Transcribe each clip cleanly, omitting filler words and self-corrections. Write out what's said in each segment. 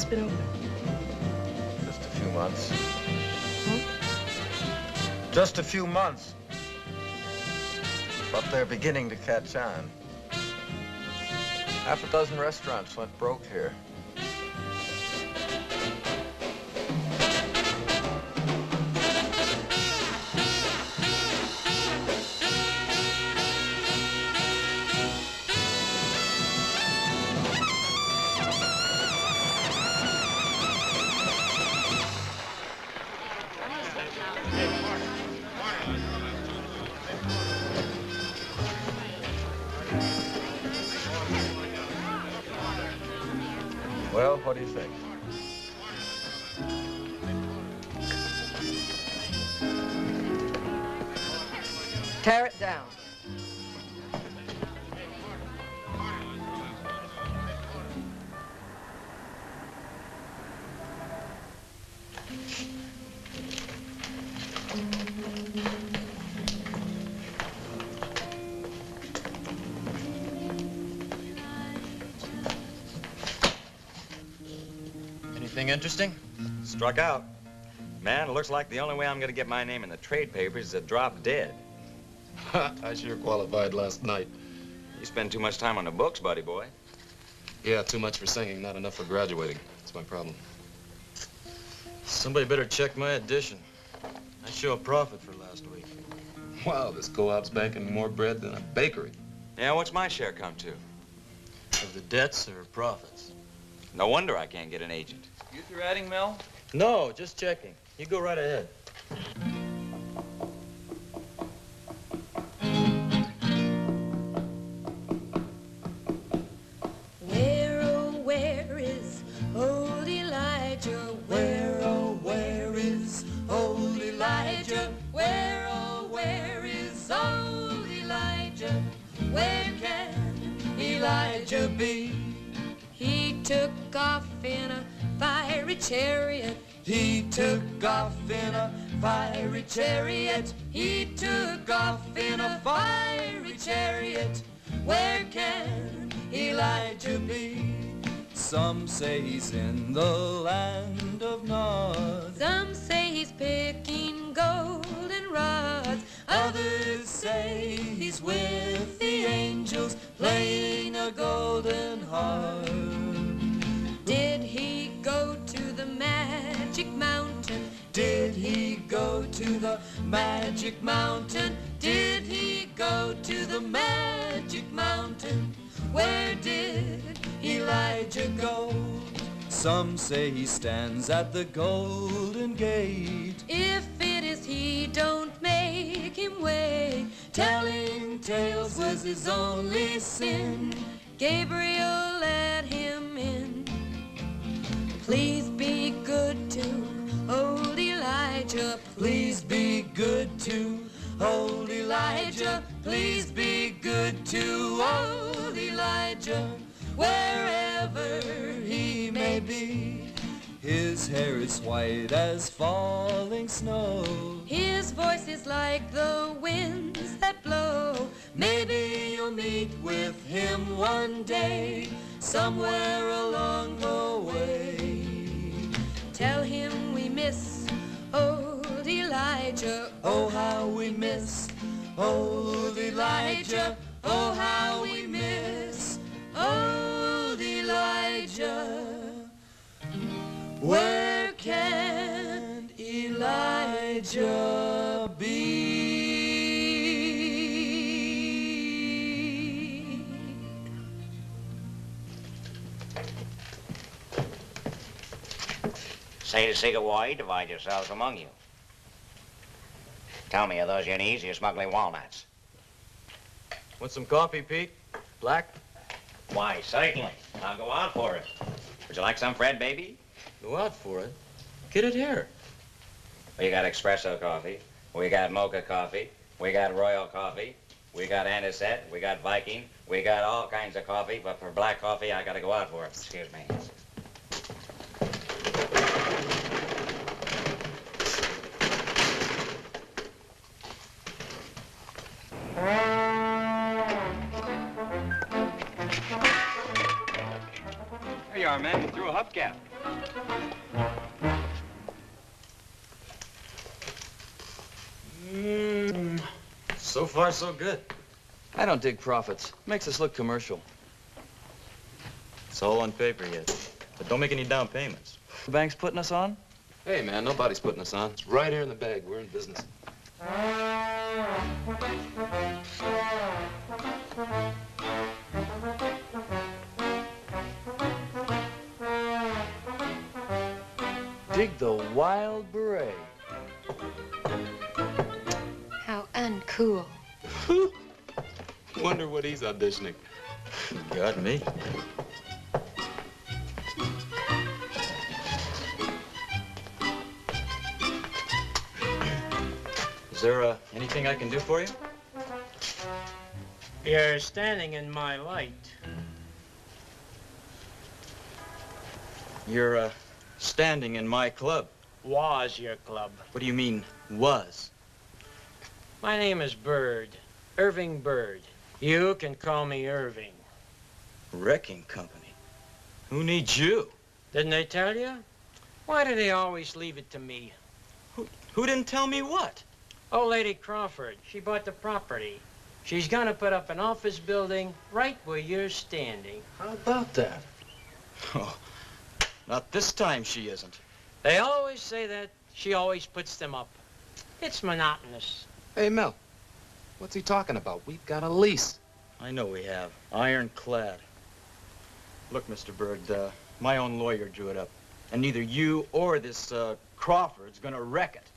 it's been open? Just a few months. Hmm? Just a few months. But they're beginning to catch on. Half a dozen restaurants went broke here. Well, what do you think? Tear it down. Anything interesting? Struck out. Man, it looks like the only way I'm gonna get my name in the trade papers is to drop dead. I sure qualified last night. You spend too much time on the books, buddy boy. Yeah, too much for singing, not enough for graduating. That's my problem. Somebody better check my edition. I show a profit for last week. Wow, this co-op's banking more bread than a bakery. Yeah, what's my share come to? Of the debts or profits? No wonder I can't get an agent. You through adding, Mel? No, just checking. You go right ahead. Where, oh, where is old Elijah? Where, oh, where is old Elijah? Where, oh, where is old Elijah? Where can Elijah be? He took off in a fiery chariot. He took off in a fiery chariot. He took off in a fiery chariot. Where can Elijah be? Some say he's in the land of Nod. Some say he's picking golden rods. Others say he's with the angels playing a golden harp. Did he go to the magic mountain? Did he go to the magic mountain? Did he go to the magic mountain? Where did Elijah go? Some say he stands at the Golden Gate. If it is he, don't make him wait. Telling tales was his only sin. Gabriel let him in. Please be good to old Elijah. Please be good to old Elijah. Please be good to old Elijah. Wherever he may be. His hair is white as falling snow. His voice is like the winds that blow. Maybe you'll meet with him one day, somewhere along the way. Tell him we miss old Elijah. Oh, how we miss old Elijah. Oh, how we miss old Elijah. Where can Elijah be? Say to Sigawai, divide yourselves among you. Tell me, are those your knees or you're smuggling walnuts? Want some coffee, Pete? Black? Why, certainly. I'll go out for it. Would you like some, Fred, baby? Go out for it. Get it here. We got espresso coffee. We got mocha coffee. We got royal coffee. We got anisette. We got Viking. We got all kinds of coffee, but for black coffee, I gotta go out for it. Excuse me. There you are, man. You threw a hubcap. So far, so good. I don't dig profits. Makes us look commercial. It's all on paper yet. But don't make any down payments. The bank's putting us on? Hey, man, nobody's putting us on. It's right here in the bag. We're in business. Dig the wild beret. How uncool. Wonder what he's auditioning. Got me. Is there anything I can do for you? You're standing in my light. You're standing in my club. Was your club. What do you mean, was? My name is Bird. Irving Bird. You can call me Irving. Wrecking company. Who needs you? Didn't they tell you? Why do they always leave it to me? Who didn't tell me what? Old Lady Crawford. She bought the property. She's gonna put up an office building right where you're standing. How about that? Oh, not this time she isn't. They always say that. She always puts them up. It's monotonous. Hey, Mel, what's he talking about? We've got a lease. I know we have. Ironclad. Look, Mr. Bird, my own lawyer drew it up. And neither you or this Crawford's gonna wreck it.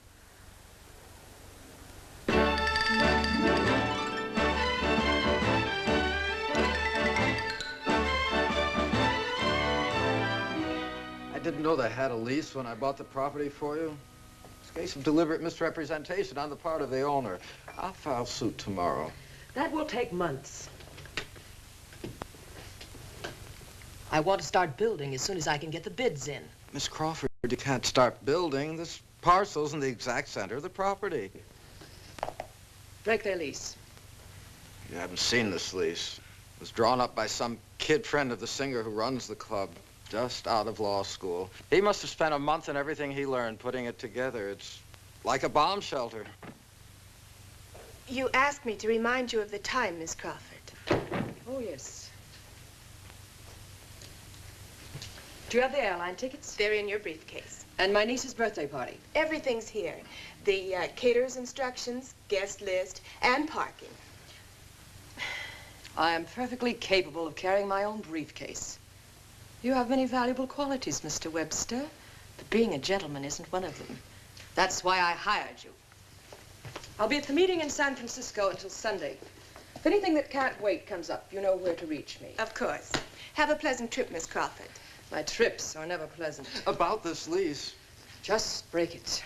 I didn't know they had a lease when I bought the property for you. It's a case of deliberate misrepresentation on the part of the owner. I'll file suit tomorrow. That will take months. I want to start building as soon as I can get the bids in. Miss Crawford, you can't start building. This parcel's in the exact center of the property. Break their lease. You haven't seen this lease. It was drawn up by some kid friend of the singer who runs the club, just out of law school. He must have spent a month and everything he learned putting it together. It's like a bomb shelter. You asked me to remind you of the time, Miss Crawford. Oh, yes. Do you have the airline tickets? They're in your briefcase. And my niece's birthday party. Everything's here. The caterer's instructions, guest list, and parking. I am perfectly capable of carrying my own briefcase. You have many valuable qualities, Mr. Webster, but being a gentleman isn't one of them. That's why I hired you. I'll be at the meeting in San Francisco until Sunday. If anything that can't wait comes up, you know where to reach me. Of course. Have a pleasant trip, Miss Crawford. My trips are never pleasant. About this lease. Just break it.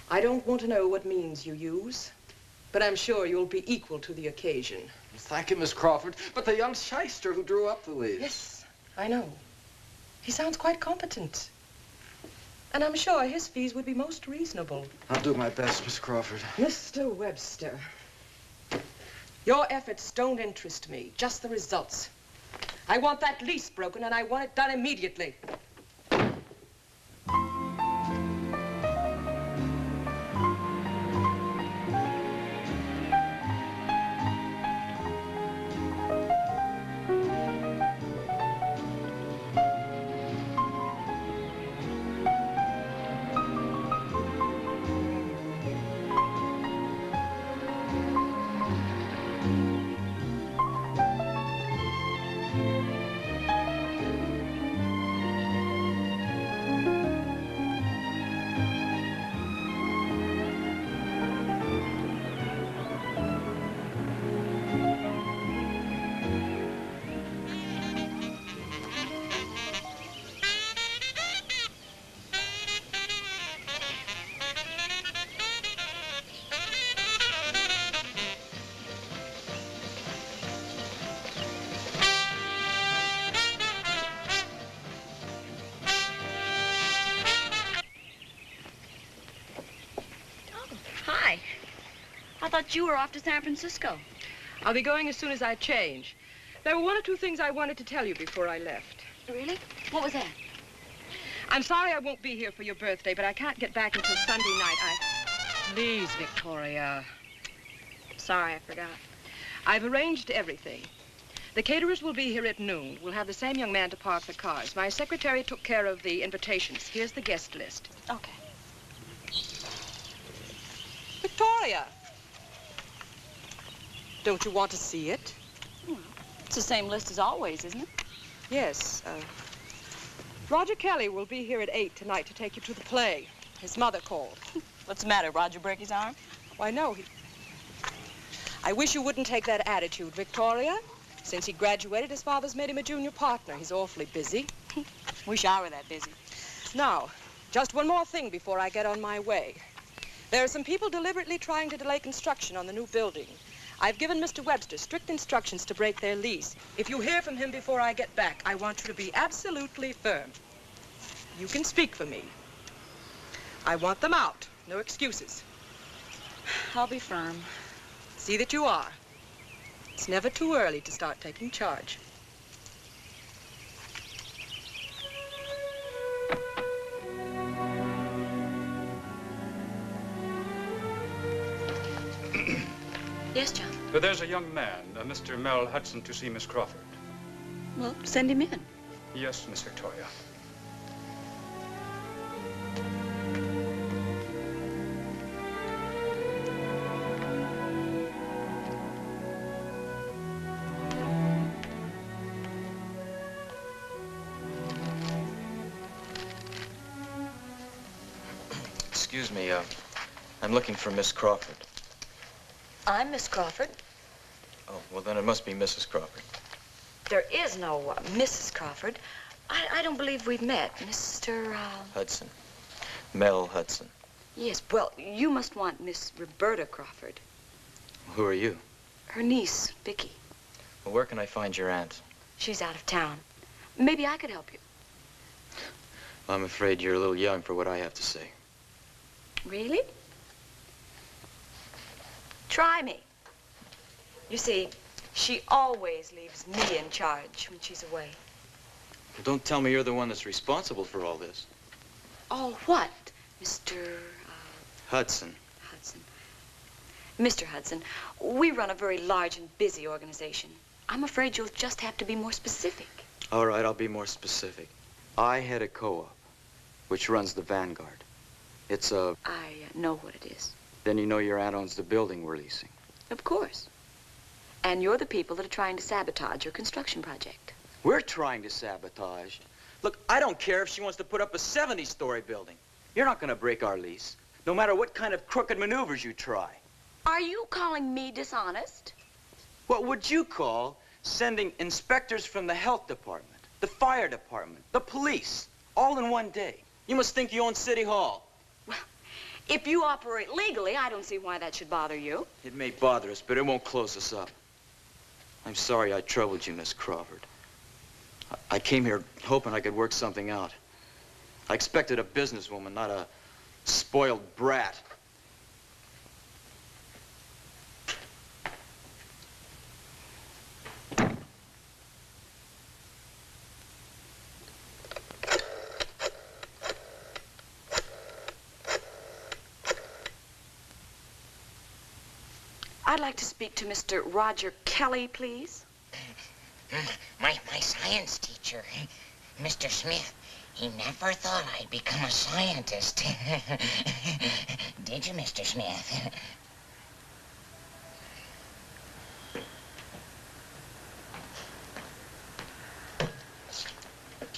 I don't want to know what means you use, but I'm sure you'll be equal to the occasion. Thank you, Miss Crawford. But the young shyster who drew up the lease. Yes, I know. He sounds quite competent. And I'm sure his fees would be most reasonable. I'll do my best, Miss Crawford. Mr. Webster, your efforts don't interest me, just the results. I want that lease broken, and I want it done immediately. I thought you were off to San Francisco. I'll be going as soon as I change. There were one or two things I wanted to tell you before I left. Really? What was that? I'm sorry I won't be here for your birthday, but I can't get back until Sunday night. Please, Victoria. Sorry, I forgot. I've arranged everything. The caterers will be here at noon. We'll have the same young man to park the cars. My secretary took care of the invitations. Here's the guest list. Okay. Victoria! Don't you want to see it? Well, it's the same list as always, isn't it? Yes. Roger Kelly will be here at 8 tonight to take you to the play. His mother called. What's the matter? Roger break his arm? Why, no. I wish you wouldn't take that attitude, Victoria. Since he graduated, his father's made him a junior partner. He's awfully busy. Wish I were that busy. Now, just one more thing before I get on my way. There are some people deliberately trying to delay construction on the new building. I've given Mr. Webster strict instructions to break their lease. If you hear from him before I get back, I want you to be absolutely firm. You can speak for me. I want them out. No excuses. I'll be firm. See that you are. It's never too early to start taking charge. Yes, John. There's a young man, Mr. Mel Hudson, to see Miss Crawford. Well, send him in. Yes, Miss Victoria. Excuse me, I'm looking for Miss Crawford. I'm Miss Crawford. Oh, well, then it must be Mrs. Crawford. There is no Mrs. Crawford. I don't believe we've met. Mr. Hudson. Mel Hudson. Yes, well, you must want Miss Roberta Crawford. Who are you? Her niece, Vicky. Well, where can I find your aunt? She's out of town. Maybe I could help you. I'm afraid you're a little young for what I have to say. Really? Try me. You see, she always leaves me in charge when she's away. Well, don't tell me you're the one that's responsible for all this. Oh, what? Mr. Hudson. Hudson. Mr. Hudson, we run a very large and busy organization. I'm afraid you'll just have to be more specific. All right, I'll be more specific. I head a co-op, which runs the Vanguard. It's a... I know what it is. Then you know your aunt owns the building we're leasing. Of course. And you're the people that are trying to sabotage your construction project. We're trying to sabotage. Look, I don't care if she wants to put up a 70-story building. You're not going to break our lease, no matter what kind of crooked maneuvers you try. Are you calling me dishonest? What would you call sending inspectors from the health department, the fire department, the police, all in one day? You must think you own City Hall. Well, if you operate legally, I don't see why that should bother you. It may bother us, but it won't close us up. I'm sorry I troubled you, Miss Crawford. I came here hoping I could work something out. I expected a businesswoman, not a spoiled brat. I'd like to speak to Mr. Roger Kelly, please. My science teacher, Mr. Smith, he never thought I'd become a scientist. Did you, Mr. Smith?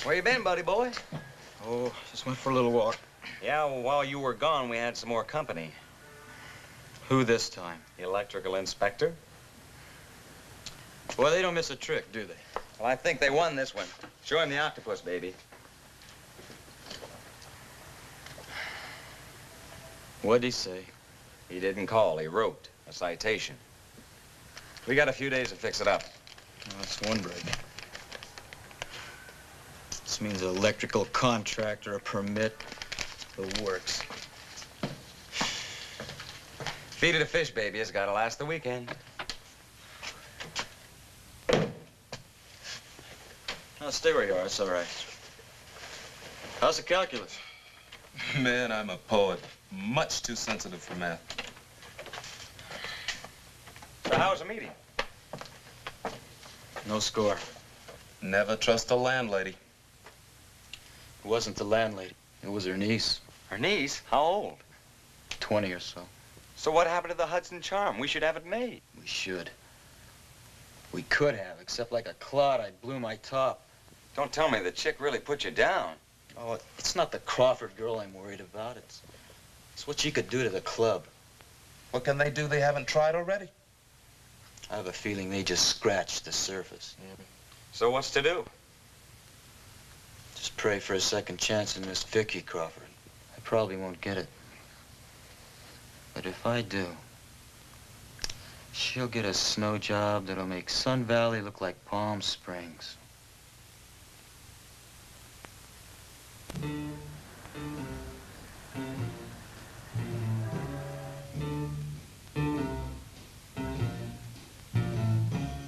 Where you been, buddy boy? Oh, just went for a little walk. Yeah, well, while you were gone, we had some more company. Who this time? The electrical inspector. Well, they don't miss a trick, do they? Well, I think they won this one. Show him the octopus, baby. What'd he say? He didn't call. He wrote a citation. We got a few days to fix it up. Oh, that's one break. This means an electrical contract or a permit. The works. Feed it a fish, baby. It's gotta last the weekend. No, stay where you are. It's all right. How's the calculus? Man, I'm a poet. Much too sensitive for math. So how was the meeting? No score. Never trust a landlady. It wasn't the landlady. It was her niece. Her niece? How old? 20 or so. So what happened to the Hudson charm? We should have it made. We should. We could have, except like a clod, I blew my top. Don't tell me the chick really put you down. Oh, it's not the Crawford girl I'm worried about. It's what she could do to the club. What can they do they haven't tried already? I have a feeling they just scratched the surface. So what's to do? Just pray for a second chance in Miss Vicky Crawford. I probably won't get it. But if I do, she'll get a snow job that'll make Sun Valley look like Palm Springs.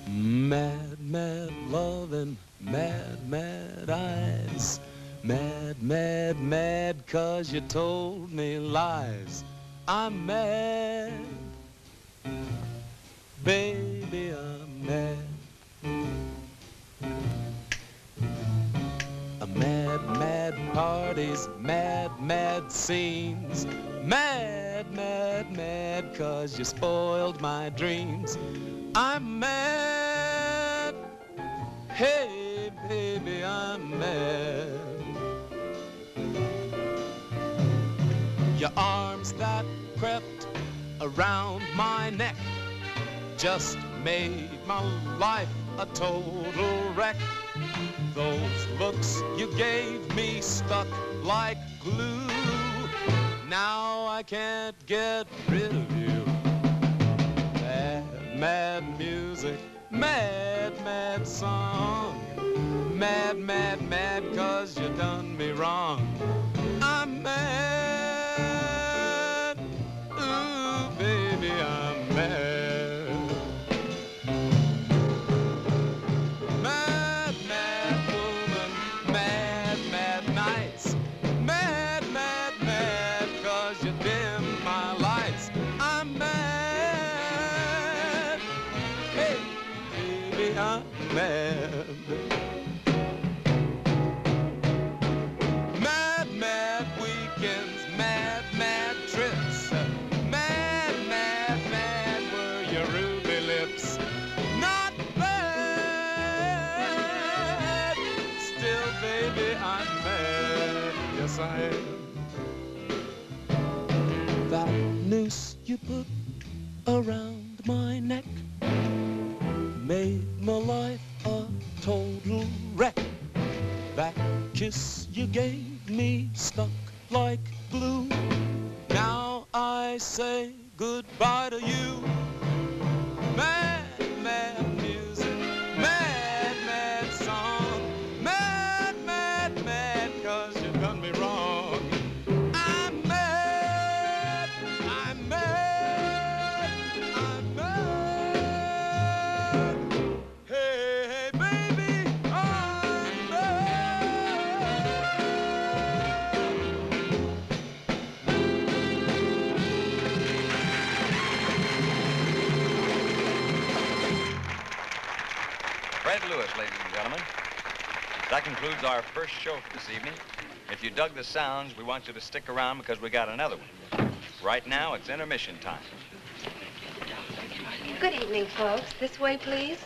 Mad, mad loving, mad, mad eyes. Mad, mad, mad, 'cause you told me lies. I'm mad, baby, I'm mad. Mad, mad parties, mad, mad scenes. Mad, mad, mad, 'cause you spoiled my dreams. I'm mad, hey, baby, I'm mad. Your arms that crept around my neck just made my life a total wreck. Those looks you gave me stuck like glue. Now I can't get rid of you. Mad, mad music, mad, mad song. Mad, mad, mad, 'cause you done me wrong. I'm mad, ooh, baby, I'm mad. Mad, mad, mad weekends, mad, mad trips. Mad, mad, mad were your ruby lips. Not bad. Still, baby, I'm mad. Yes, I am. That noose you put around my neck made my life a total wreck. That kiss you gave me stuck like glue. Now I say goodbye to you. Mad, mad music, mad, mad song. Mad, mad, mad, 'cause you done me wrong. I'm mad, I'm mad, I'm mad. Lewis, ladies and gentlemen. That concludes our first show for this evening. If you dug the sounds, we want you to stick around because we got another one. Right now, it's intermission time. Good evening, folks. This way, please.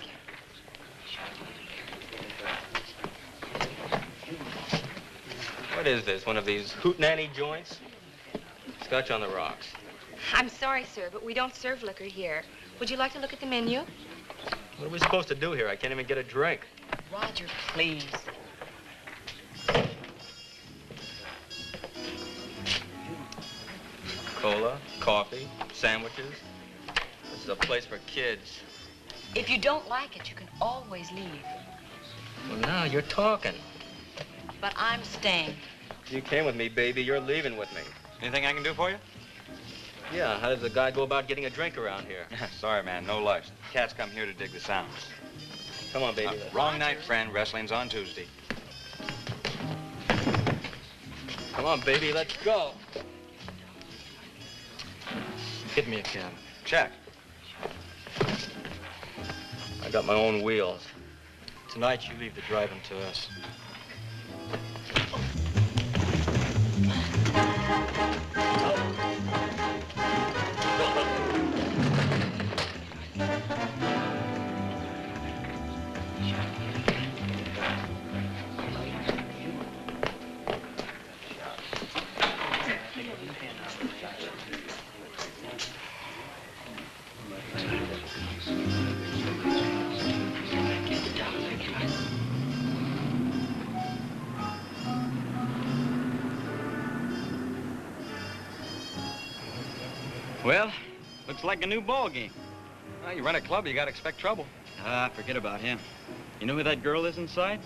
What is this, one of these hootenanny joints? Scotch on the rocks. I'm sorry, sir, but we don't serve liquor here. Would you like to look at the menu? What are we supposed to do here? I can't even get a drink. Roger, please. Cola, coffee, sandwiches. This is a place for kids. If you don't like it, you can always leave. Well, now you're talking. But I'm staying. You came with me, baby. You're leaving with me. Anything I can do for you? Yeah, how does the guy go about getting a drink around here? Sorry, man, no luck. Cats come here to dig the sounds. Come on, baby. Wrong night, friend. Wrestling's on Tuesday. Come on, baby, let's go. Get me a cab. Check. I got my own wheels. Tonight, you leave the driving to us. Well, looks like a new ball game. Well, you run a club, you gotta expect trouble. Ah, forget about him. You know who that girl is inside?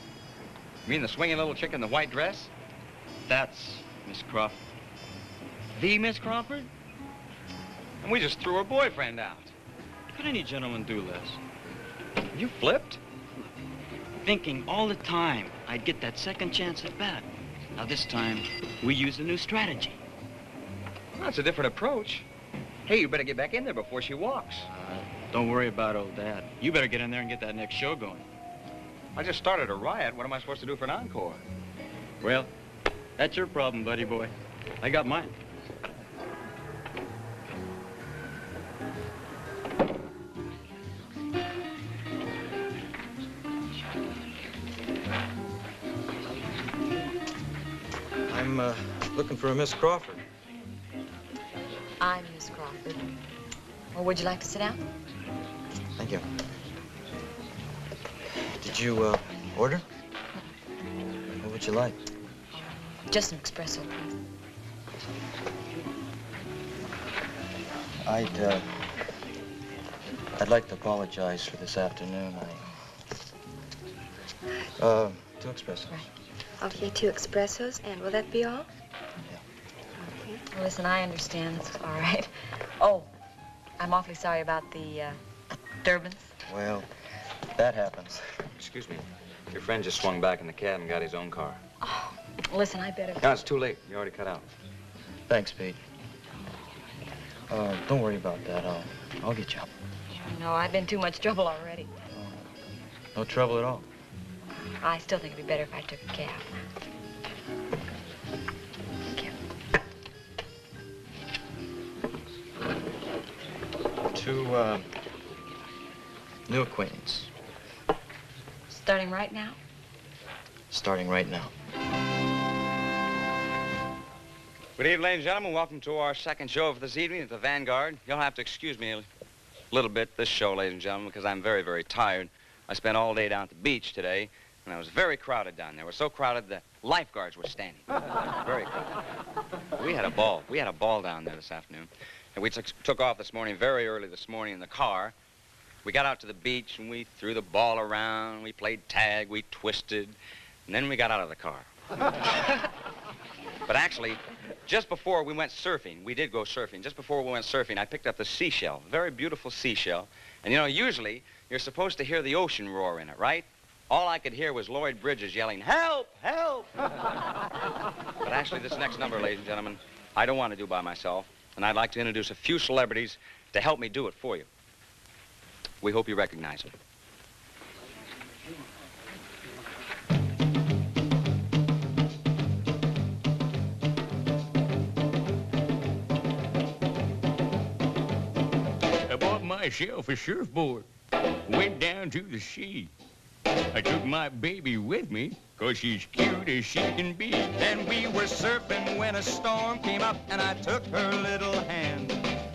You mean the swinging little chick in the white dress? That's Miss Crawford. The Miss Crawford? And we just threw her boyfriend out. Could any gentleman do less? You flipped? Thinking all the time I'd get that second chance at bat. Now this time, we used a new strategy. Well, that's a different approach. Hey, you better get back in there before she walks. Don't worry about old Dad. You better get in there and get that next show going. I just started a riot. What am I supposed to do for an encore? Well, that's your problem, buddy boy. I got mine. I'm looking for a Miss Crawford. I'm Miss Crawford. Well, would you like to sit down? Thank you. Did you order? What would you like? Just an espresso, please. I'd like to apologize for this afternoon. Two espressos. Right. Okay, 2 espressos, and will that be all? Yeah. Okay. Well, listen, I understand. It's all right. Oh, I'm awfully sorry about the turbans. Well, that happens. Excuse me. Your friend just swung back in the cab and got his own car. Oh, listen, I better... No, it's too late. You already cut out. Thanks, Pete. Don't worry about that. I'll get you up. No, I've been too much trouble already. No trouble at all. I still think it'd be better if I took a cab. Thank you. To, new acquaintance. Starting right now? Starting right now. Good evening, ladies and gentlemen. Welcome to our second show for this evening at the Vanguard. You'll have to excuse me a little bit this show, ladies and gentlemen, because I'm very, very tired. I spent all day down at the beach today, and I was very crowded down there. It was so crowded the lifeguards were standing. Very crowded. We had a ball. We had a ball down there this afternoon. And we took off this morning, very early this morning in the car. We got out to the beach, and we threw the ball around. We played tag. We twisted. And then we got out of the car. But actually, just before we went surfing, we did go surfing. Just before we went surfing, I picked up the seashell, a very beautiful seashell. And, you know, usually you're supposed to hear the ocean roar in it, right? All I could hear was Lloyd Bridges yelling, "Help! Help!" But actually, this next number, ladies and gentlemen, I don't want to do by myself. And I'd like to introduce a few celebrities to help me do it for you. We hope you recognize them. I bought myself a surfboard, went down to the sea. I took my baby with me, 'cause she's cute as she can be. And we were surfing when a storm came up, and I took her little hand.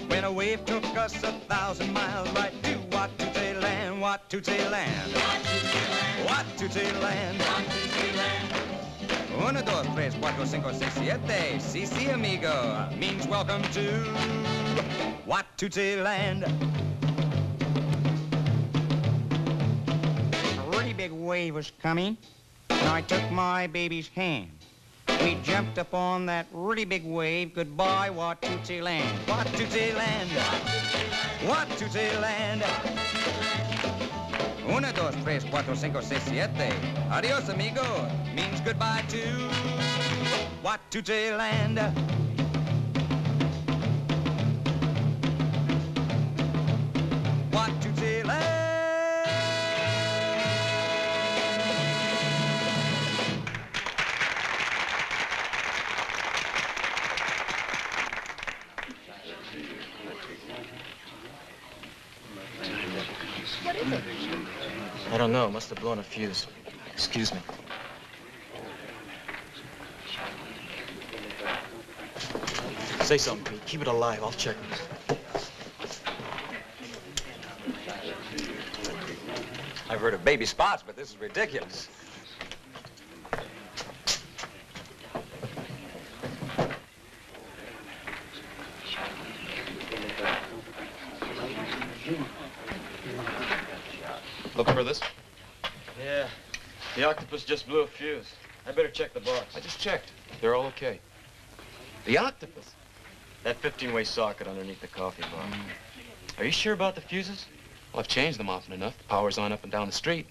When a wave took us 1,000 miles right to Watute land, Watute land, Watute land. 1, 2, 3, 4, 5, 6, 7. Si, si, amigo, means welcome to Watute land. A really big wave was coming, and I took my baby's hand. We jumped up on that really big wave. Goodbye, Watute land. Watute land. Watute land. 1, 2, 3, 4, 5, 6, 7. Adios, amigo. Means goodbye to Watuta land. Watuta land. What is it? I don't know. Must have blown a fuse. Excuse me. Say something, Pete. Keep it alive. I'll check this. I've heard of baby spots, but this is ridiculous. Look for this? Yeah. The octopus just blew a fuse. I better check the box. I just checked. They're all okay. The octopus? That 15-way socket underneath the coffee bar. Are you sure about the fuses? Well, I've changed them often enough. The power's on up and down the street.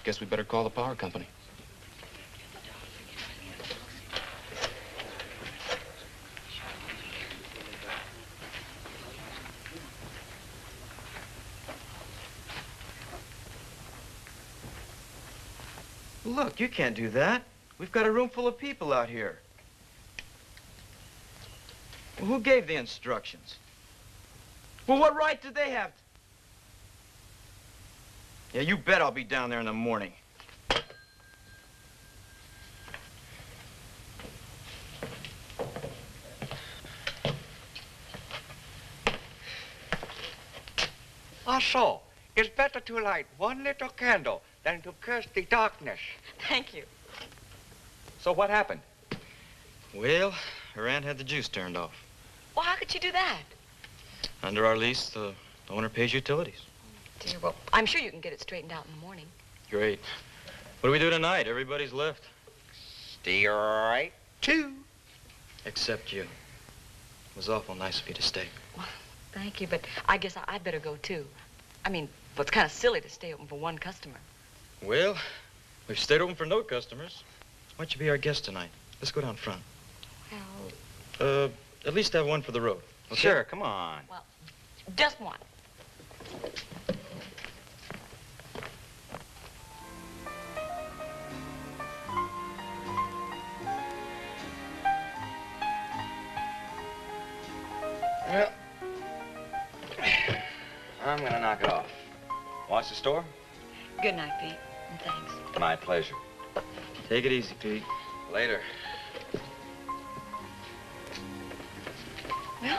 Guess we better call the power company. Look, you can't do that. We've got a room full of people out here. Well, who gave the instructions? Well, what right did they have? Yeah, you bet I'll be down there in the morning. So, it's better to light one little candle than to curse the darkness. Thank you. So what happened? Well, her aunt had the juice turned off. Well, how could you do that? Under our lease, the owner pays utilities. Dear, well, I'm sure you can get it straightened out in the morning. Great. What do we do tonight? Everybody's left. Stay right too. Except you. It was awful nice of you to stay. Well, thank you, but I guess I'd better go, too. I mean, well, it's kind of silly to stay open for one customer. Well, we've stayed open for no customers. Why don't you be our guest tonight? Let's go down front. Well... At least have one for the road. Okay? Sure, come on. Well, just one. Well, I'm gonna knock it off. Watch the store? Good night, Pete, and thanks. My pleasure. Take it easy, Pete. Later. Well,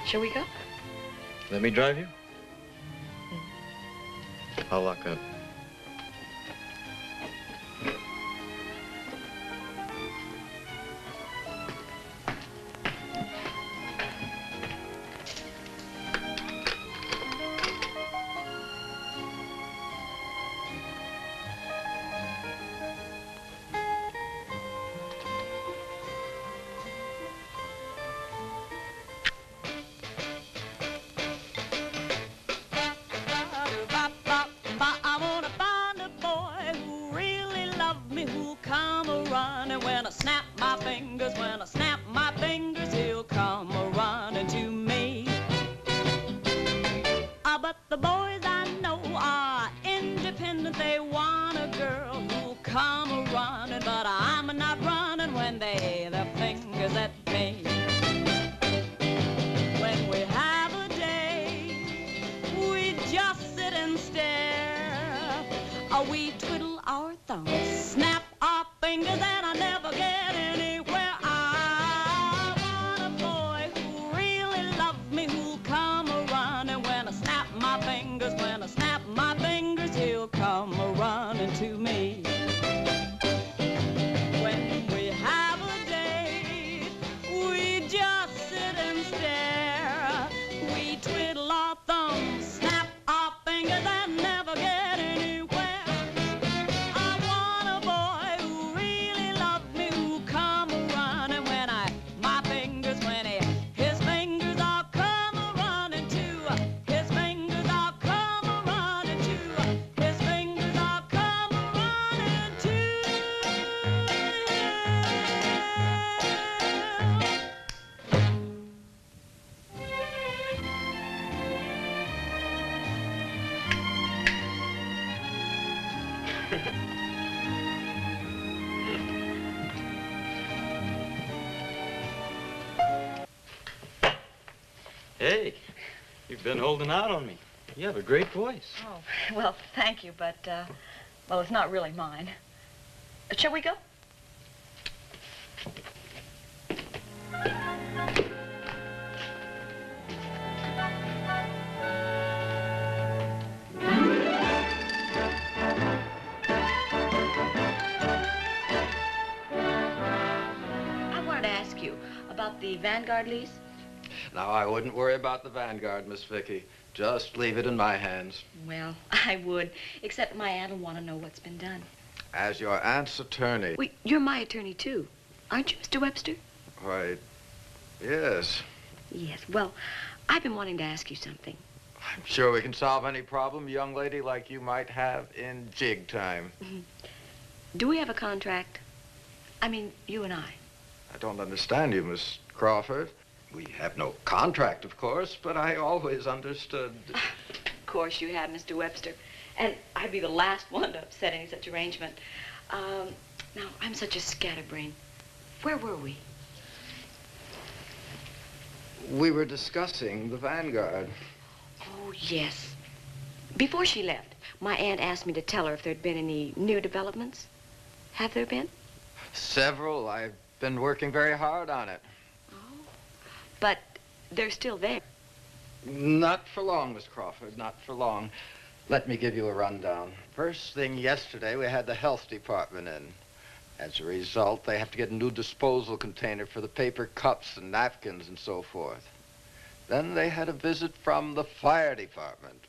shall we go? Let me drive you? I'll lock up. Really Hey, you've been holding out on me. You have a great voice. Oh, well, thank you, but, well, it's not really mine. Shall we go? I wanted to ask you about the Vanguard lease. Now, I wouldn't worry about the Vanguard, Miss Vicky. Just leave it in my hands. Well, I would, except my aunt will want to know what's been done. As your aunt's attorney. Wait, you're my attorney, too. Aren't you, Mr. Webster? Why, yes. Yes, well, I've been wanting to ask you something. I'm sure we can solve any problem a young lady like you might have in jig time. Do we have a contract? I mean, you and I. I don't understand you, Miss Crawford. We have no contract, of course, but I always understood. Of course you have, Mr. Webster. And I'd be the last one to upset any such arrangement. Now, I'm such a scatterbrain. Where were we? We were discussing the Vanguard. Oh, yes. Before she left, my aunt asked me to tell her if there'd been any new developments. Have there been? Several. I've been working very hard on it. But they're still there. Not for long, Miss Crawford, not for long. Let me give you a rundown. First thing yesterday, we had the health department in. As a result, they have to get a new disposal container for the paper cups and napkins and so forth. Then they had a visit from the fire department.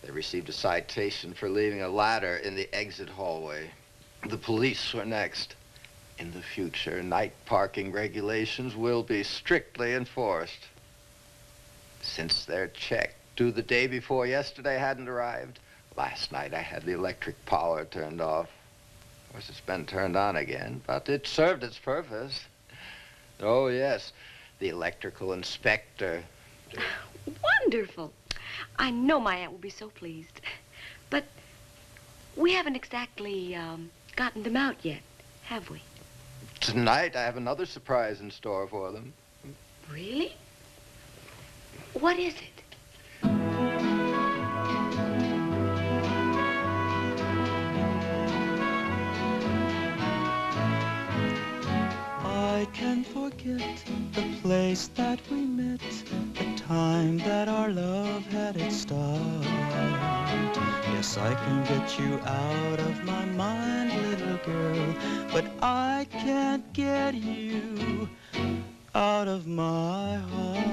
They received a citation for leaving a ladder in the exit hallway. The police were next. In the future, night parking regulations will be strictly enforced. Since their check due the day before yesterday hadn't arrived, last night I had the electric power turned off. Of course, it's been turned on again, but it served its purpose. Oh, yes, the electrical inspector. Wonderful. I know my aunt will be so pleased. But we haven't exactly gotten them out yet, have we? Tonight, I have another surprise in store for them. Really? What is it? I can forget the place that we met, the time that our love had its start. Yes, I can get you out of my mind, little girl, but I can't get you out of my heart.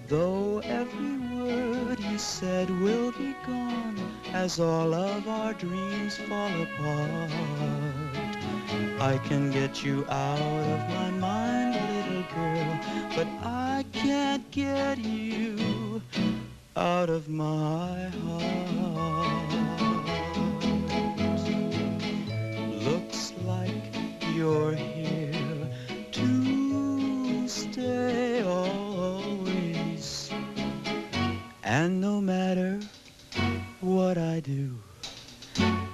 Though every word you said will be gone as all of our dreams fall apart, I can get you out of my mind, little girl, but I can't get you out of my heart. Looks like you're here to stay always, and no matter what I do,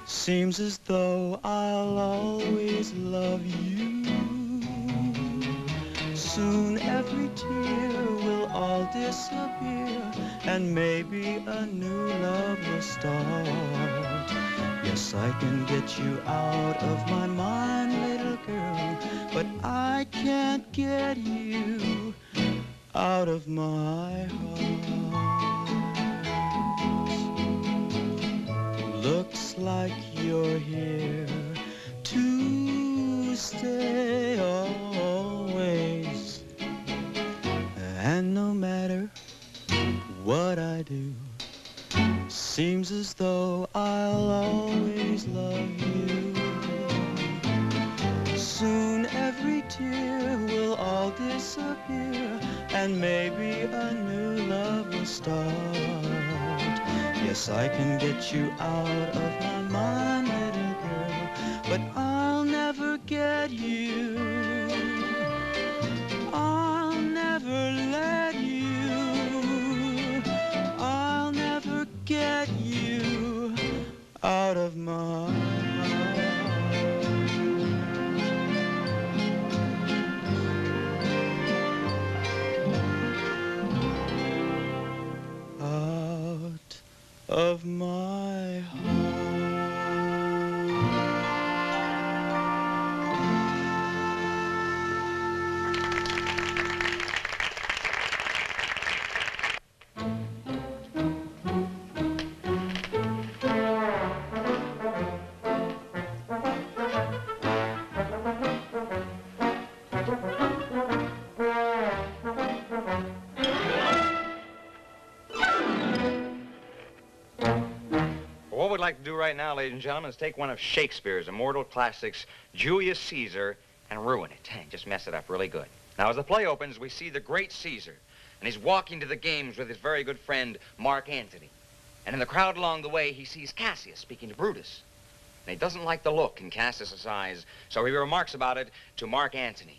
seems as though I'll always love you. Soon every tear will all disappear, and maybe a new love will start. Yes, I can get you out of my mind, little girl, but I can't get you out of my heart. Looks like you're here to stay always, and no matter what I do, seems as though I'll always love you. Soon every tear will all disappear, and maybe a new love will start. Yes, I can get you out of my mind, little girl, but I'll never get you. I'll never let you. I'll never get you. of my What we'd like to do right now, ladies and gentlemen, is take one of Shakespeare's immortal classics, Julius Caesar, and ruin it. Just mess it up really good. Now, as the play opens, we see the great Caesar, and he's walking to the games with his very good friend, Mark Antony. And in the crowd along the way, he sees Cassius speaking to Brutus. And he doesn't like the look in Cassius's eyes, so he remarks about it to Mark Antony.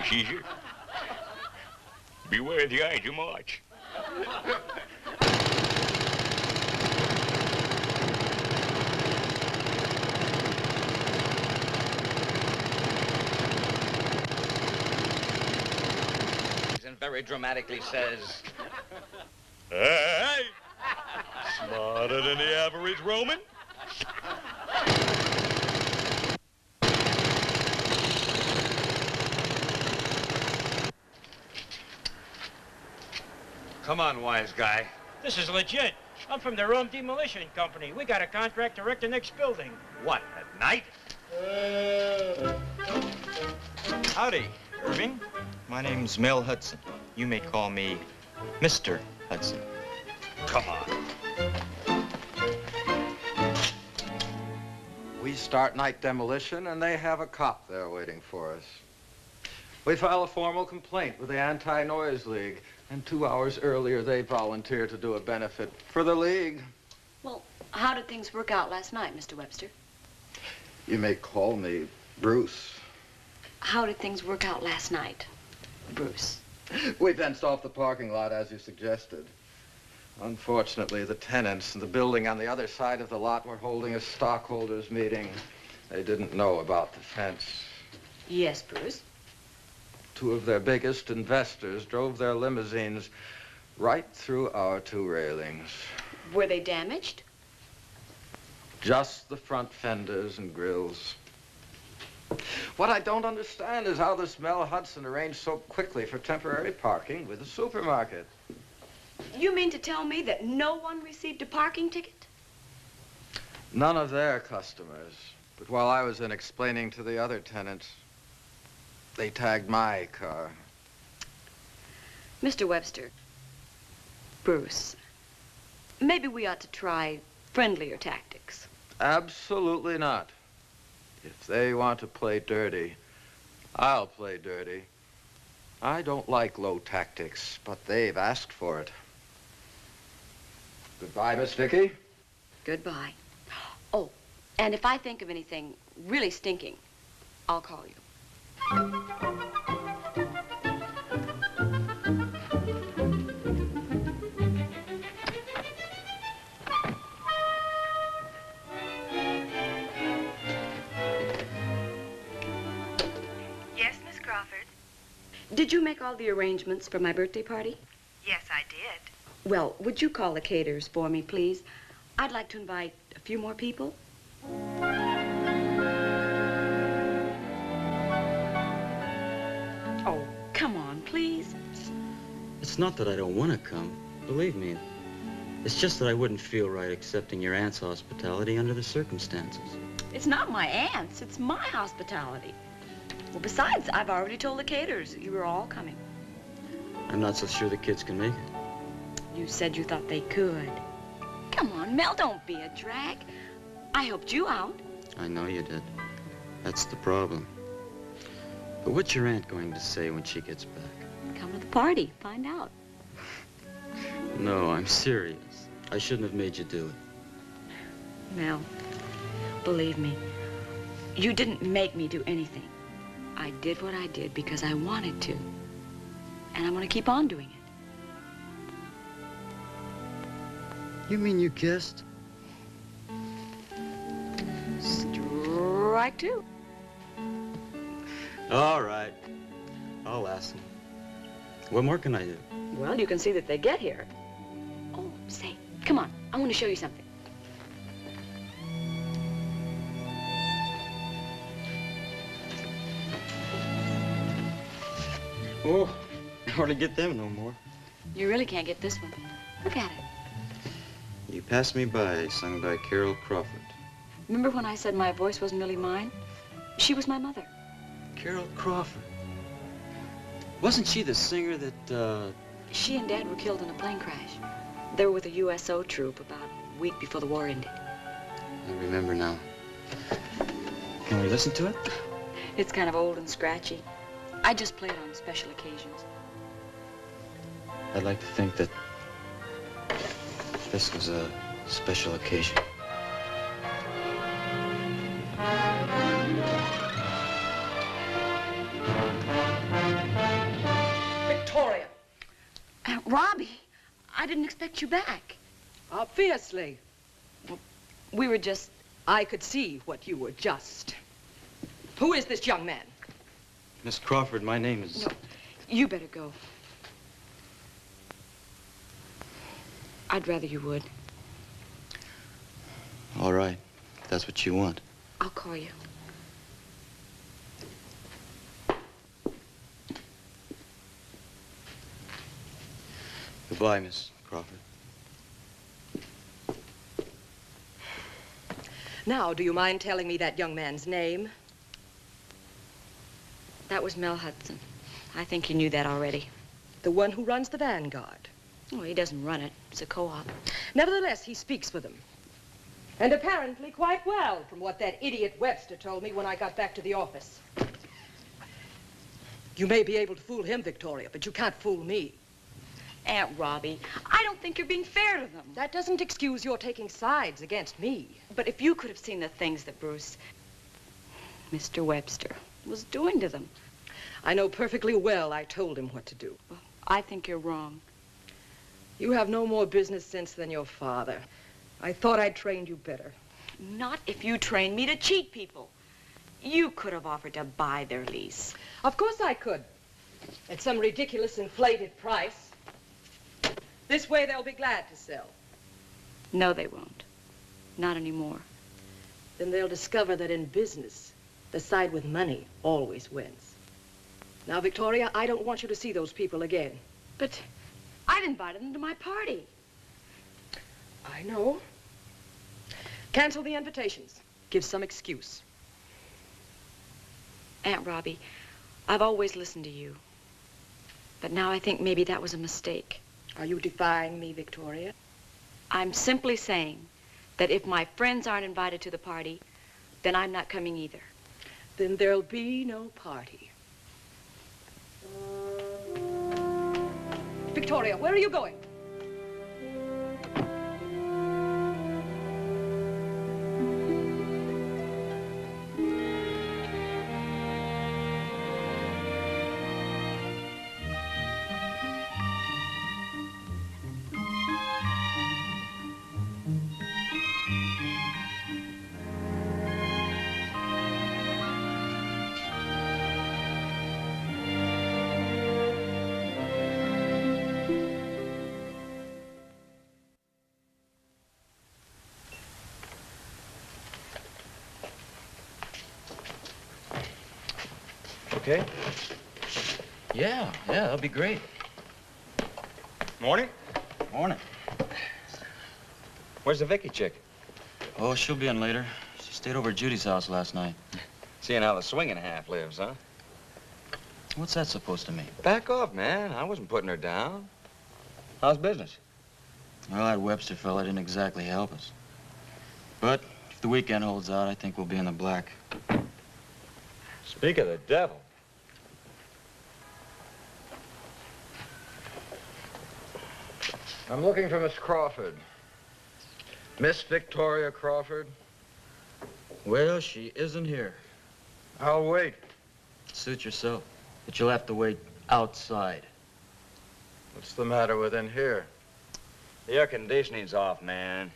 Caesar. Beware the Ides of March. And very dramatically says, Hey! Smarter than the average Roman? Come on, wise guy. This is legit. I'm from the Rome Demolition Company. We got a contract to wreck the next building. What, at night? Howdy, Irving. My name's Mel Hudson. You may call me Mr. Hudson. Come on. We start night demolition, and they have a cop there waiting for us. We file a formal complaint with the Anti-Noise League, and 2 hours earlier, they volunteer to do a benefit for the League. Well, how did things work out last night, Mr. Webster? You may call me Bruce. How did things work out last night, Bruce? We fenced off the parking lot, as you suggested. Unfortunately, the tenants in the building on the other side of the lot were holding a stockholders' meeting. They didn't know about the fence. Yes, Bruce. 2 of their biggest investors drove their limousines right through our 2 railings. Were they damaged? Just the front fenders and grills. What I don't understand is how this Mel Hudson arranged so quickly for temporary parking with the supermarket. You mean to tell me that no one received a parking ticket? None of their customers. But while I was in explaining to the other tenants, they tagged my car. Mr. Webster, Bruce, maybe we ought to try friendlier tactics. Absolutely not. If they want to play dirty, I'll play dirty. I don't like low tactics, but they've asked for it. Goodbye, Miss Vicky. Goodbye. Oh, and if I think of anything really stinking, I'll call you. Yes, Miss Crawford? Did you make all the arrangements for my birthday party? Yes, I did. Well, would you call the caterers for me, please? I'd like to invite a few more people. Oh, come on, please. It's not that I don't want to come. Believe me. It's just that I wouldn't feel right accepting your aunt's hospitality under the circumstances. It's not my aunt's, it's my hospitality. Well, besides, I've already told the caterers you were all coming. I'm not so sure the kids can make it. You said you thought they could. Come on, Mel, don't be a drag. I helped you out. I know you did. That's the problem. But what's your aunt going to say when she gets back? Come to the party, find out. No, I'm serious. I shouldn't have made you do it. Mel, believe me, you didn't make me do anything. I did what I did because I wanted to. And I'm going to keep on doing it. You mean you kissed? Strike two. All right. I'll ask them. What more can I do? Well, you can see that they get here. Oh, say, come on. I want to show you something. Oh, I hardly get them no more. You really can't get this one. Look at it. You Passed Me By, sung by Carol Crawford. Remember when I said my voice wasn't really mine? She was my mother. Carol Crawford. Wasn't she the singer that, She and Dad were killed in a plane crash. They were with a USO troop about a week before the war ended. I remember now. Can we listen to it? It's kind of old and scratchy. I just play it on special occasions. I'd like to think that this was a special occasion. Victoria! Robbie, I didn't expect you back. Obviously. We were just... I could see what you were just. Who is this young man? Miss Crawford, my name is... No, you better go. I'd rather you would. All right, if that's what you want. I'll call you. Goodbye, Miss Crawford. Now, do you mind telling me that young man's name? That was Mel Hudson. I think you knew that already. The one who runs the Vanguard. Oh, he doesn't run it. It's a co-op. Nevertheless, he speaks for them. And apparently quite well, from what that idiot Webster told me when I got back to the office. You may be able to fool him, Victoria, but you can't fool me. Aunt Robbie, I don't think you're being fair to them. That doesn't excuse your taking sides against me. But if you could have seen the things that Bruce, Mr. Webster, was doing to them. I know perfectly well I told him what to do. Well, I think you're wrong. You have no more business sense than your father. I thought I'd trained you better. Not if you trained me to cheat people. You could have offered to buy their lease. Of course I could. At some ridiculous inflated price. This way they'll be glad to sell. No, they won't. Not anymore. Then they'll discover that in business, the side with money always wins. Now, Victoria, I don't want you to see those people again. But I'd invited them to my party. I know. Cancel the invitations. Give some excuse. Aunt Robbie, I've always listened to you. But now I think maybe that was a mistake. Are you defying me, Victoria? I'm simply saying that if my friends aren't invited to the party, then I'm not coming either. Then there'll be no party. Victoria, where are you going? Okay? Yeah, that'll be great. Morning. Morning. Where's the Vicky chick? Oh, she'll be in later. She stayed over at Judy's house last night. Seeing how the swinging half lives, huh? What's that supposed to mean? Back off, man. I wasn't putting her down. How's business? Well, that Webster fella didn't exactly help us. But if the weekend holds out, I think we'll be in the black. Speak of the devil. I'm looking for Miss Crawford. Miss Victoria Crawford? Well, she isn't here. I'll wait. Suit yourself. But you'll have to wait outside. What's the matter with in here? The air conditioning's off, man.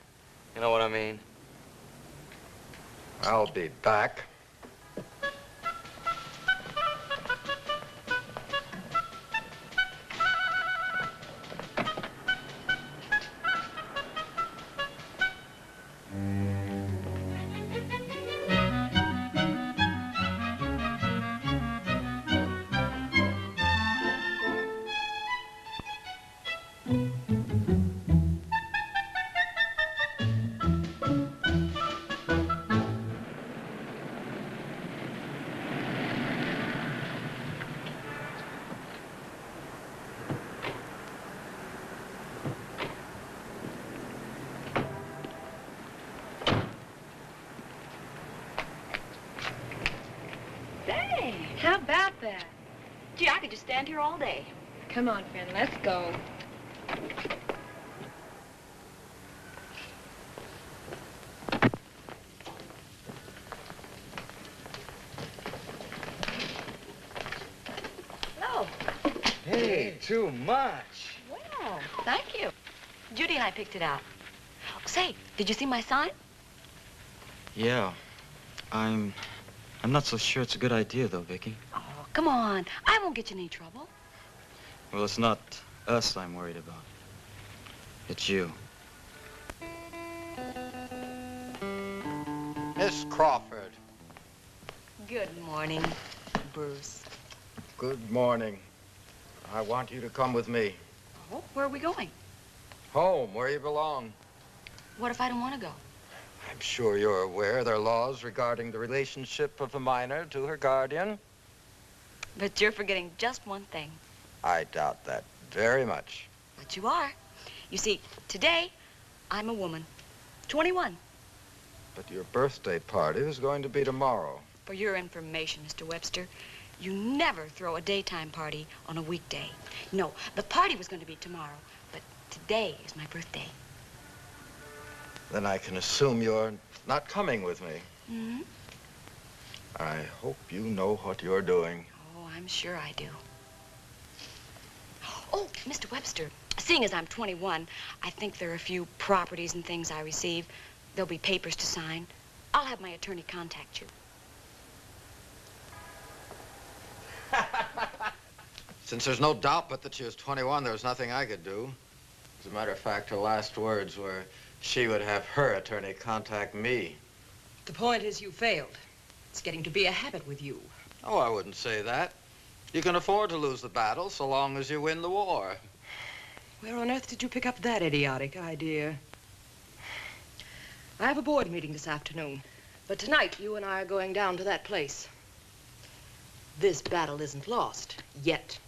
You know what I mean? I'll be back. How about that? Gee, I could just stand here all day. Come on, friend, let's go. Hello. Hey, too much. Well, thank you. Judy and I picked it out. Say, did you see my sign? Yeah. I'm not so sure it's a good idea, though, Vicky. Oh, come on. I won't get you in any trouble. Well, it's not us I'm worried about. It's you. Miss Crawford. Good morning, Bruce. Good morning. I want you to come with me. Oh, where are we going? Home, where you belong. What if I don't want to go? I'm sure you're aware there are laws regarding the relationship of a minor to her guardian. But you're forgetting just one thing. I doubt that very much. But you are. You see, today, I'm a woman. 21. But your birthday party is going to be tomorrow. For your information, Mr. Webster, you never throw a daytime party on a weekday. No, the party was going to be tomorrow, but today is my birthday. Then I can assume you're not coming with me. Mm-hmm. I hope you know what you're doing. Oh, I'm sure I do. Oh, Mr. Webster, seeing as I'm 21, I think there are a few properties and things I receive. There'll be papers to sign. I'll have my attorney contact you. Since there's no doubt but that she was 21, there was nothing I could do. As a matter of fact, her last words were she would have her attorney contact me. The point is you failed. It's getting to be a habit with you. Oh, I wouldn't say that. You can afford to lose the battle so long as you win the war. Where on earth did you pick up that idiotic idea? I have a board meeting this afternoon, but tonight you and I are going down to that place. This battle isn't lost, yet.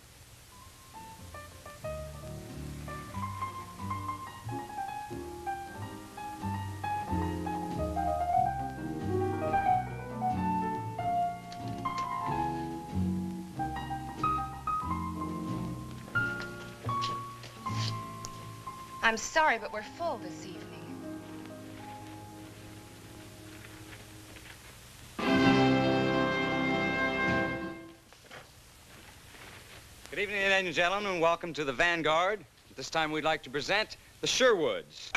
I'm sorry, but we're full this evening. Good evening, ladies and gentlemen, and welcome to the Vanguard. At this time, we'd like to present the Sherwoods.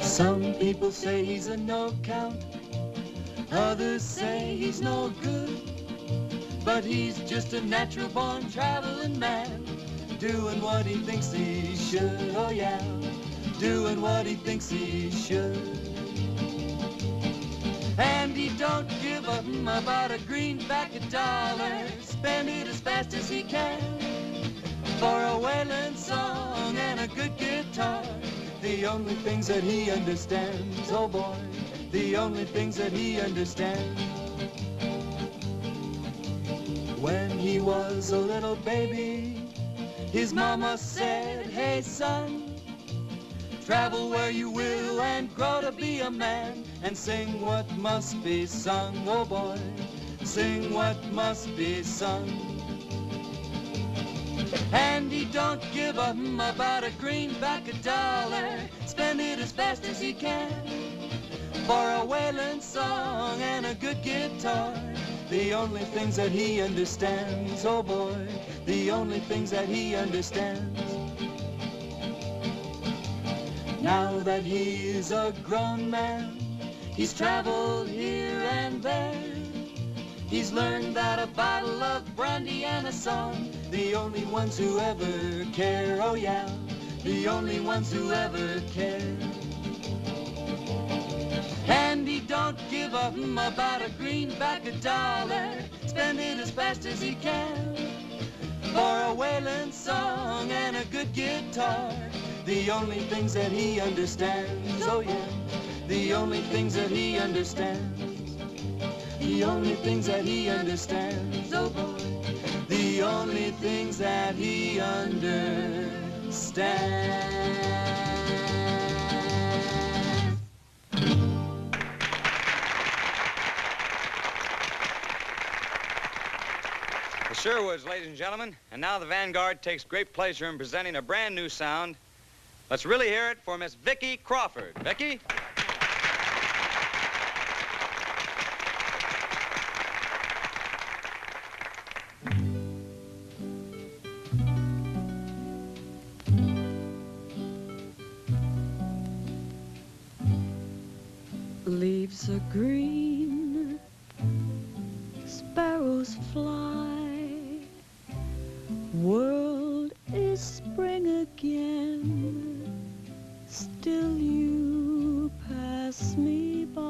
Some people say he's a no-count, others say he's no good, but he's just a natural-born traveling man, doing what he thinks he should, oh yeah, doing what he thinks he should. And he don't give up about a greenback a dollar, spend it as fast as he can, for a wailing song and a good guitar. The only things that he understands, oh boy, the only things that he understands. When he was a little baby, his mama said, hey son, travel where you will and grow to be a man, and sing what must be sung, oh boy, sing what must be sung. And he don't give a about a greenback $1. Spend it as fast as he can for a wailing song and a good guitar. The only things that he understands, oh boy, the only things that he understands. Now that he's a grown man, he's traveled here and there. He's learned that a bottle of brandy and a song, the only ones who ever care, oh yeah, the only ones who ever care. And he don't give a about a greenback $1. Spend it as fast as he can for a wailing song and a good guitar. The only things that he understands, oh yeah, the only things that he understands. The only things that he understands, oh boy, the only things that he understands. The Sherwoods, ladies and gentlemen, and now the Vanguard takes great pleasure in presenting a brand new sound. Let's really hear it for Miss Vicki Crawford. Vicki? Leaves are green, sparrows fly, world is spring again, still you pass me by.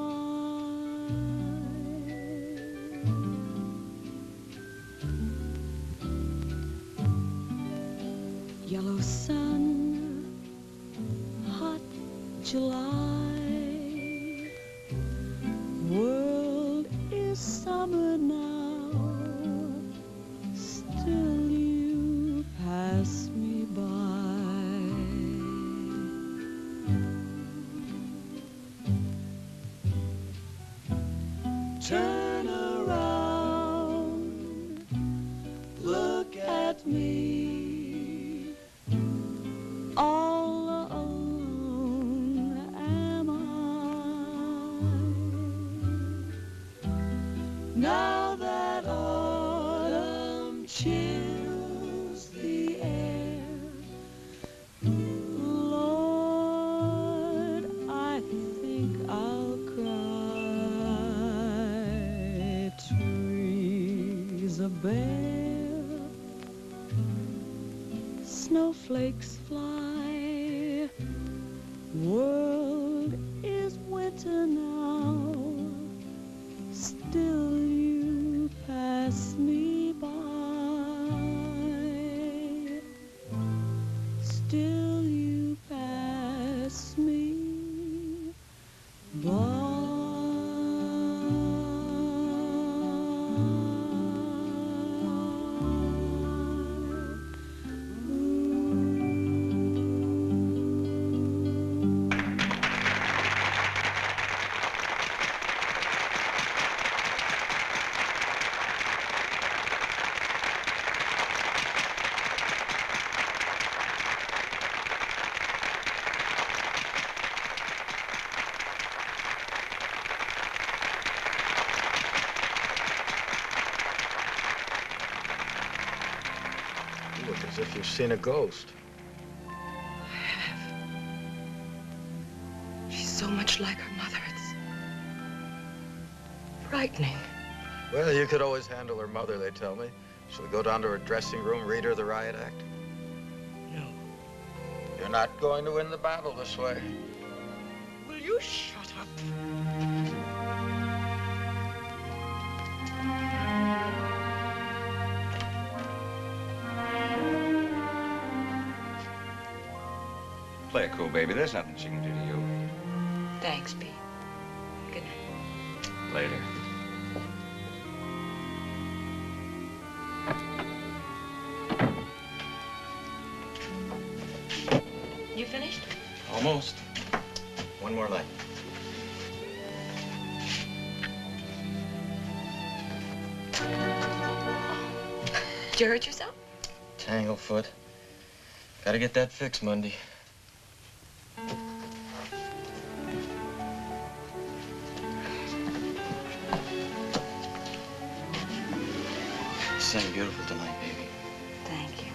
Yellow sun, hot July, world is summer now, still you pass me by. Turn around, look at me, all alone am I. Now that autumn chills the air, Lord, I think I'll cry. Trees are bare, snowflakes fly, world is winter now, still you pass me by, still you pass me by. You look as if you've seen a ghost. She's so much like her mother, it's frightening. Well, you could always handle her mother, they tell me. Shall we go down to her dressing room, read her the riot act? No. You're not going to win the battle this way. Will you shut up? Play it cool, baby. There's nothing she can do to you. Thanks, Pete. Good night. Later. You finished? Almost. One more light. Did you hurt yourself? Tanglefoot. Gotta get that fixed Monday. You sang beautiful tonight, baby. Thank you.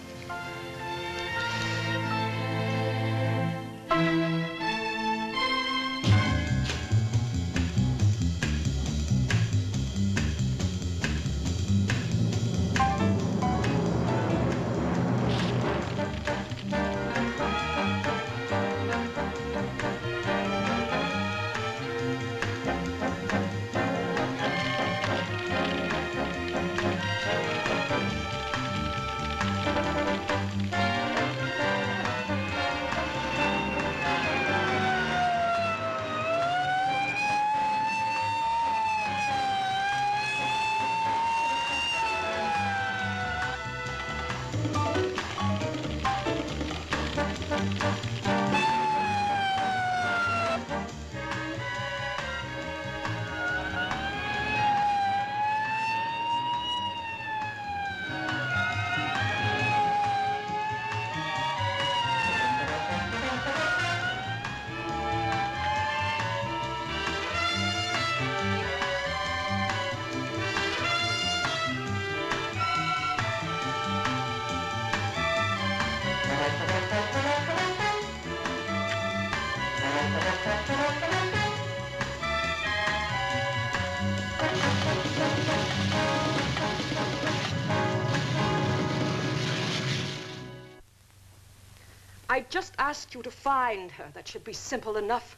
I just asked you to find her. That should be simple enough.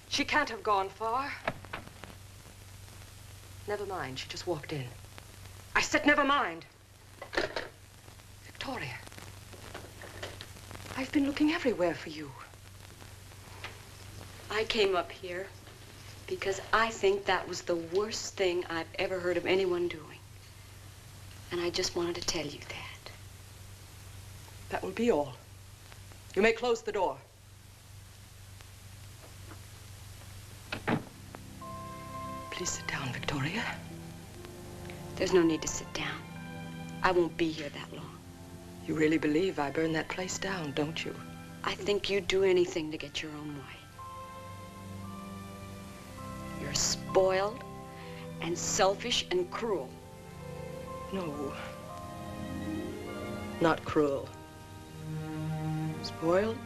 She can't have gone far. Never mind, she just walked in. I said never mind. Victoria, I've been looking everywhere for you. I came up here because I think that was the worst thing I've ever heard of anyone doing. And I just wanted to tell you that. That will be all. You may close the door. Please sit down, Victoria. There's no need to sit down. I won't be here that long. You really believe I burned that place down, don't you? I think you'd do anything to get your own way. You're spoiled and selfish and cruel. No. Not cruel. Spoiled?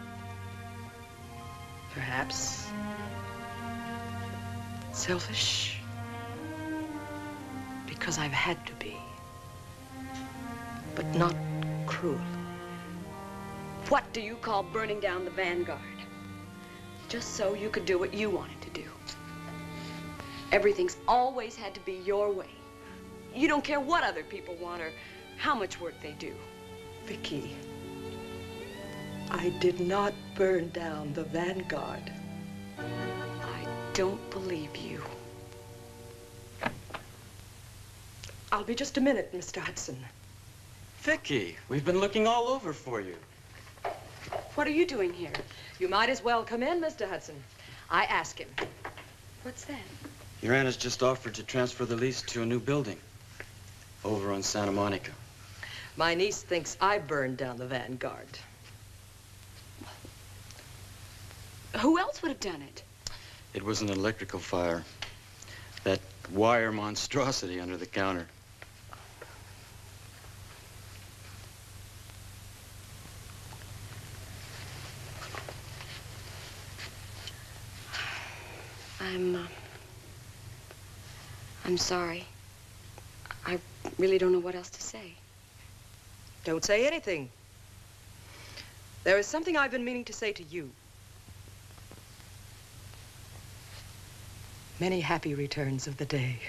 Perhaps. Selfish? Because I've had to be. But not cruel. What do you call burning down the Vanguard? Just so you could do what you wanted to do. Everything's always had to be your way. You don't care what other people want or how much work they do. Vicky, I did not burn down the Vanguard. I don't believe you. I'll be just a minute, Mr. Hudson. Vicky, we've been looking all over for you. What are you doing here? You might as well come in, Mr. Hudson. I asked him. What's that? Your aunt has just offered to transfer the lease to a new building over on Santa Monica. My niece thinks I burned down the Vanguard. Who else would have done it? It was an electrical fire. That wire monstrosity under the counter. I'm sorry. I really don't know what else to say. Don't say anything. There is something I've been meaning to say to you. Many happy returns of the day.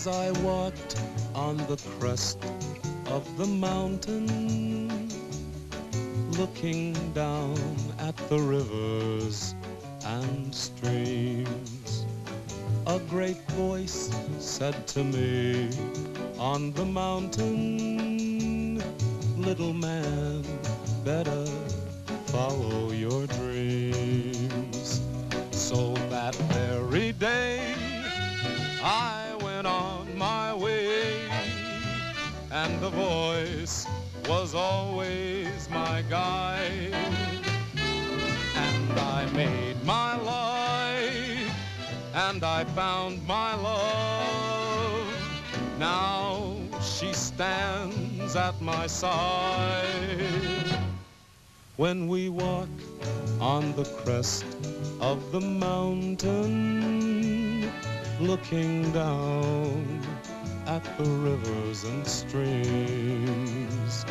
as I walked on the crest of the mountain, looking down at the rivers and streams, a great voice said to me on the mountain, little man, better follow your dreams. So that very day I went on my way, and the voice was always my guide. And I made my life, and I found my love. Now she stands at my side. When we walk on the crest of the mountain, looking down at the rivers and streams,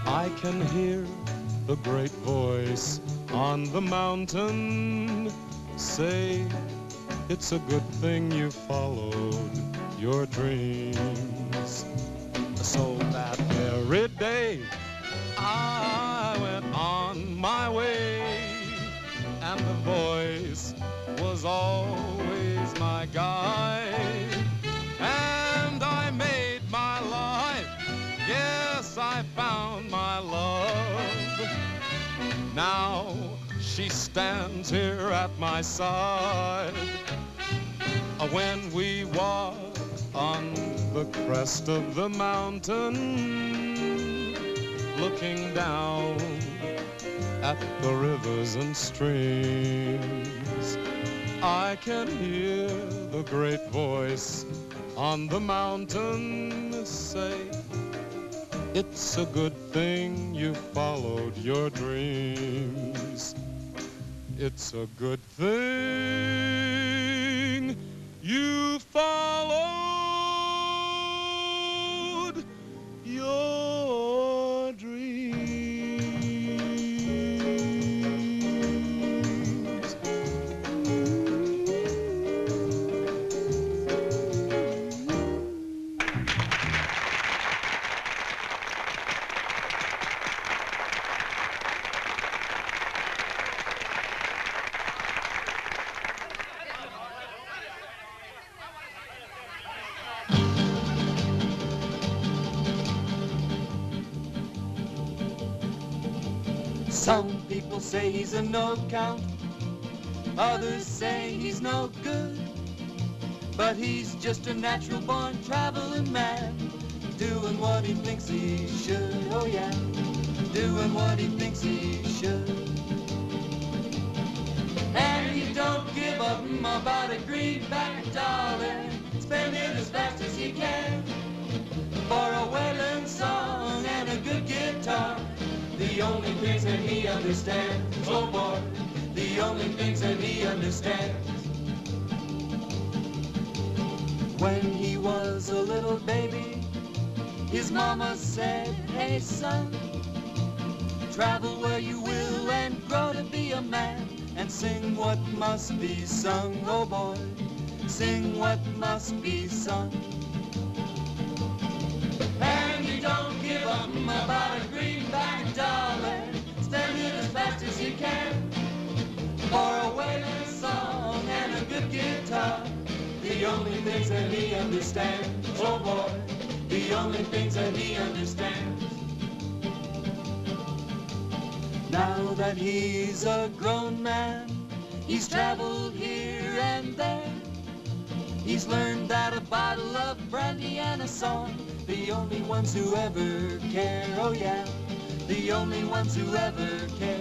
I can hear the great voice on the mountain say, it's a good thing you followed your dreams. So that very day I went on my way, and the voice was always my guide. And I made my life, yes, I found my love. Now she stands here at my side. When we walk on the crest of the mountain, looking down at the rivers and streams, I can hear the great voice on the mountain say, it's a good thing you followed your dreams. It's a good thing you followed your dreams. Some people say he's a no-count, others say he's no good, but he's just a natural-born traveling man, doing what he thinks he should, oh yeah, doing what he thinks he should. And he don't give up about a greenback dollar, spend it as fast as he can, for a wailing song and a good guitar. The only things that he understands, oh boy, the only things that he understands. When he was a little baby, his mama said, hey son, travel where you will and grow to be a man, and sing what must be sung, oh boy, sing what must be sung. And you don't give up about a greenback dollar, spend it as fast as you can, for a wailing song and a good guitar. The only things that he understands, oh boy, the only things that he understands. Now that he's a grown man, he's traveled here and there. He's learned that a bottle of brandy and a song, the only ones who ever care, oh yeah, the only ones who ever care.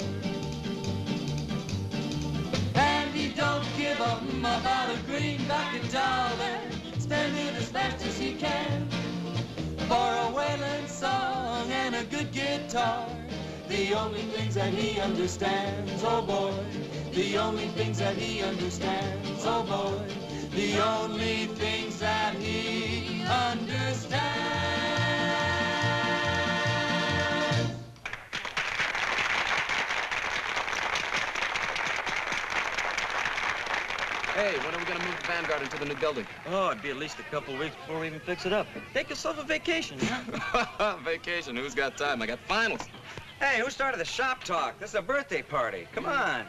And he don't give up about a greenback dollar, spend it as fast as he can, for a wailing song and a good guitar. The only things that he understands, oh boy, the only things that he understands, oh boy, the only things that he understands. Hey, Hey, when are we gonna move the Vanguard into the new building? Oh, it'd be at least a couple of weeks before we even fix it up. Take yourself a vacation, huh? Vacation, who's got time? I got finals. Hey, who started the shop talk? This is a birthday party. Come on.